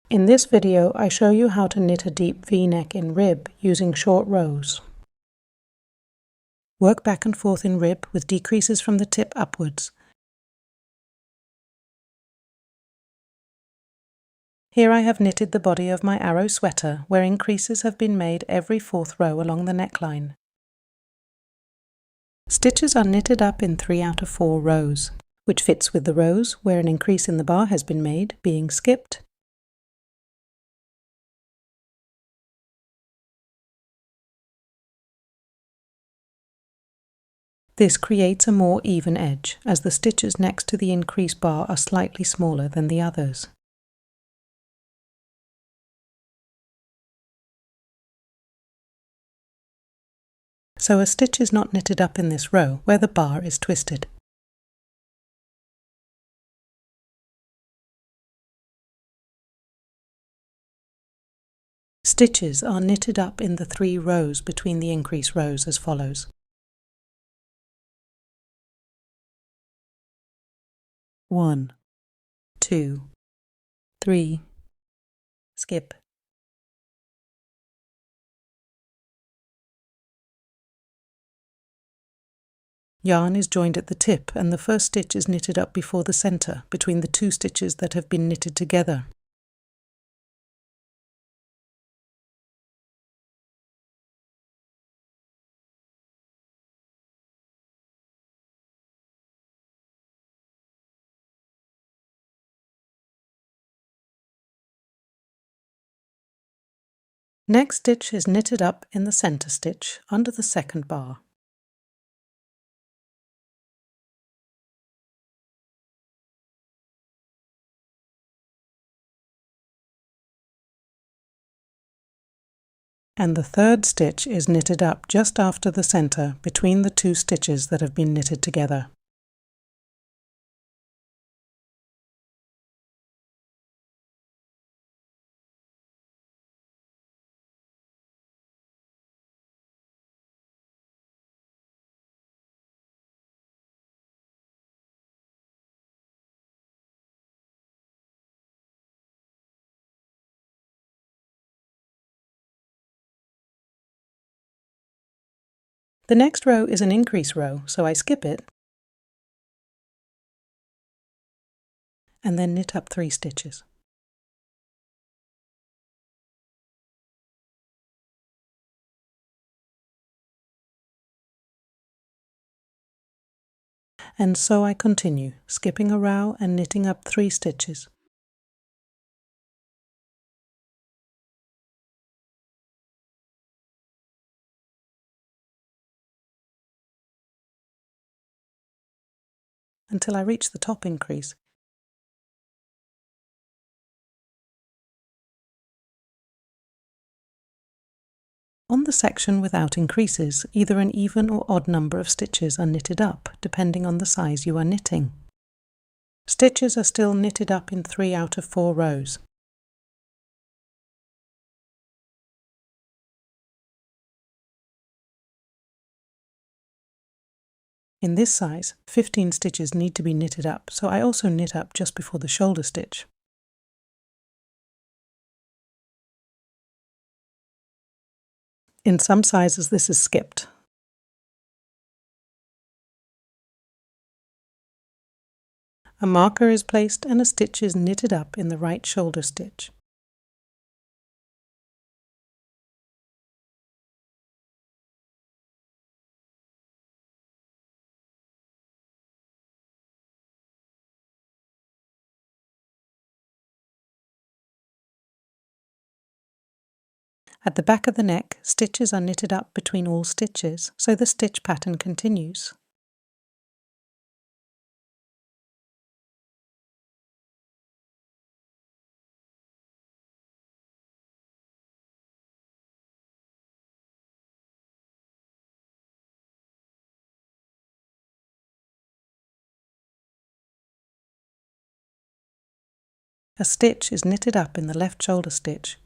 In this video, I show you how to knit a deep V-neck in rib using short rows. Work back and forth in rib with decreases from the tip upwards. Here I have knitted the body of my arrow sweater, where increases have been made every fourth row along the neckline. Stitches are knitted up in 3 out of 4 rows, which fits with the rows where an increase in the bar has been made, being skipped, This creates a more even edge, as the stitches next to the increase bar are slightly smaller than the others. So a stitch is not knitted up in this row, where the bar is twisted. Stitches are knitted up in the 3 rows between the increase rows as follows. One, 2, 3, skip. Yarn is joined at the tip and the first stitch is knitted up before the center, between the 2 stitches that have been knitted together. Next stitch is knitted up in the center stitch under the second bar. And the third stitch is knitted up just after the center between the 2 stitches that have been knitted together. The next row is an increase row, so I skip it and then knit up 3 stitches. And so I continue, skipping a row and knitting up 3 stitches. Until I reach the top increase. On the section without increases, either an even or odd number of stitches are knitted up, depending on the size you are knitting. Stitches are still knitted up in 3 out of 4 rows. In this size, 15 stitches need to be knitted up, so I also knit up just before the shoulder stitch. In some sizes this is skipped. A marker is placed and a stitch is knitted up in the right shoulder stitch. At the back of the neck, stitches are knitted up between all stitches, so the stitch pattern continues. A stitch is knitted up in the left shoulder stitch.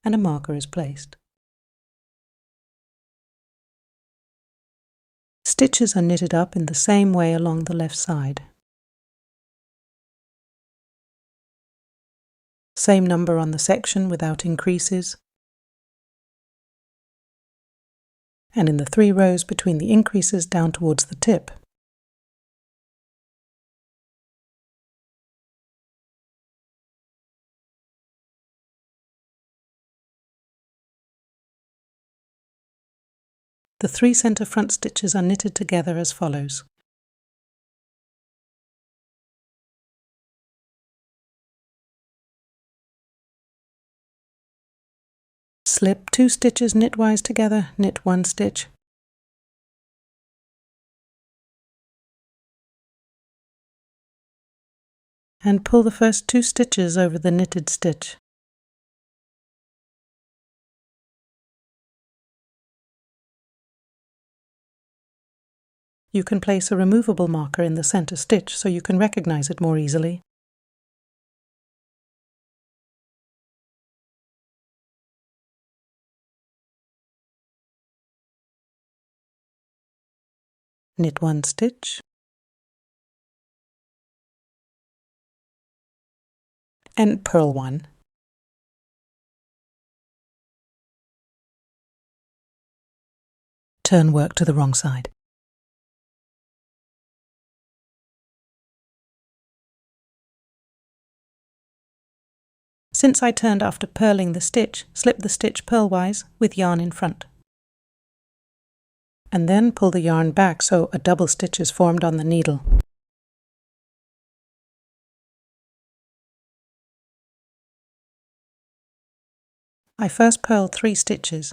And a marker is placed. Stitches are knitted up in the same way along the left side. Same number on the section without increases, and in the 3 rows between the increases down towards the tip. The 3 center front stitches are knitted together as follows. Slip 2 stitches knitwise together, knit 1 stitch, and pull the first 2 stitches over the knitted stitch. You can place a removable marker in the center stitch so you can recognize it more easily. Knit 1 stitch, and purl 1. Turn work to the wrong side. Since I turned after purling the stitch, slip the stitch purlwise with yarn in front. And then pull the yarn back so a double stitch is formed on the needle. I first purl 3 stitches.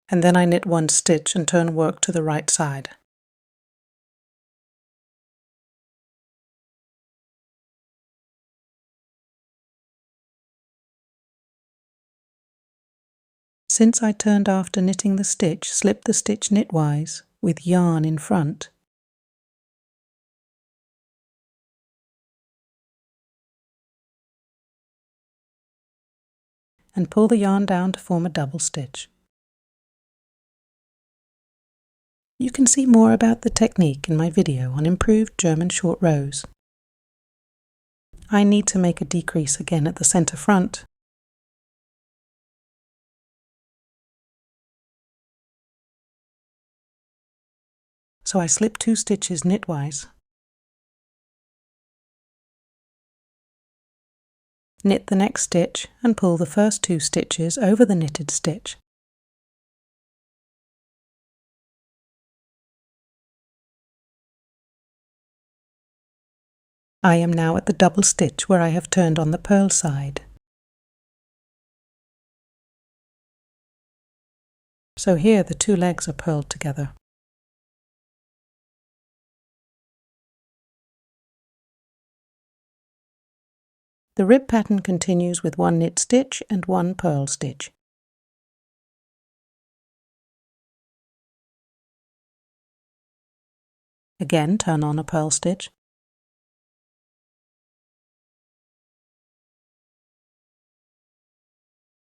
And then I knit 1 stitch and turn work to the right side. Since I turned after knitting the stitch, slip the stitch knitwise with yarn in front. And pull the yarn down to form a double stitch. You can see more about the technique in my video on improved German short rows. I need to make a decrease again at the center front. So I slip 2 stitches knitwise, knit the next stitch and pull the first 2 stitches over the knitted stitch. I am now at the double stitch where I have turned on the purl side. So here the 2 legs are purled together. The rib pattern continues with 1 knit stitch and 1 purl stitch. Again, turn on a purl stitch.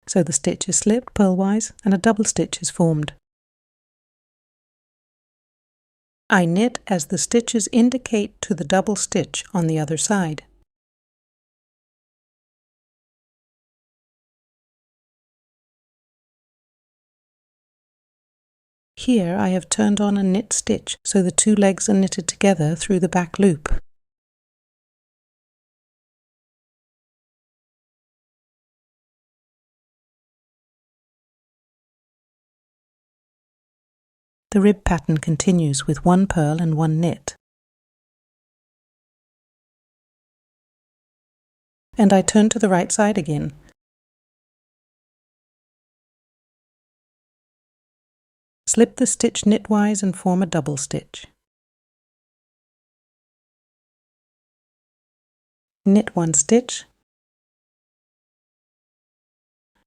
So the stitch is slipped purlwise and a double stitch is formed. I knit as the stitches indicate to the double stitch on the other side. Here I have turned on a knit stitch so the 2 legs are knitted together through the back loop. The rib pattern continues with 1 purl and 1 knit. And I turn to the right side again. Slip the stitch knitwise and form a double stitch. Knit 1 stitch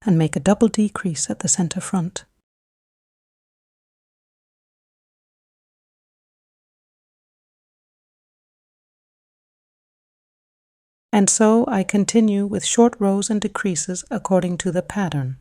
and make a double decrease at the center front. And so I continue with short rows and decreases according to the pattern.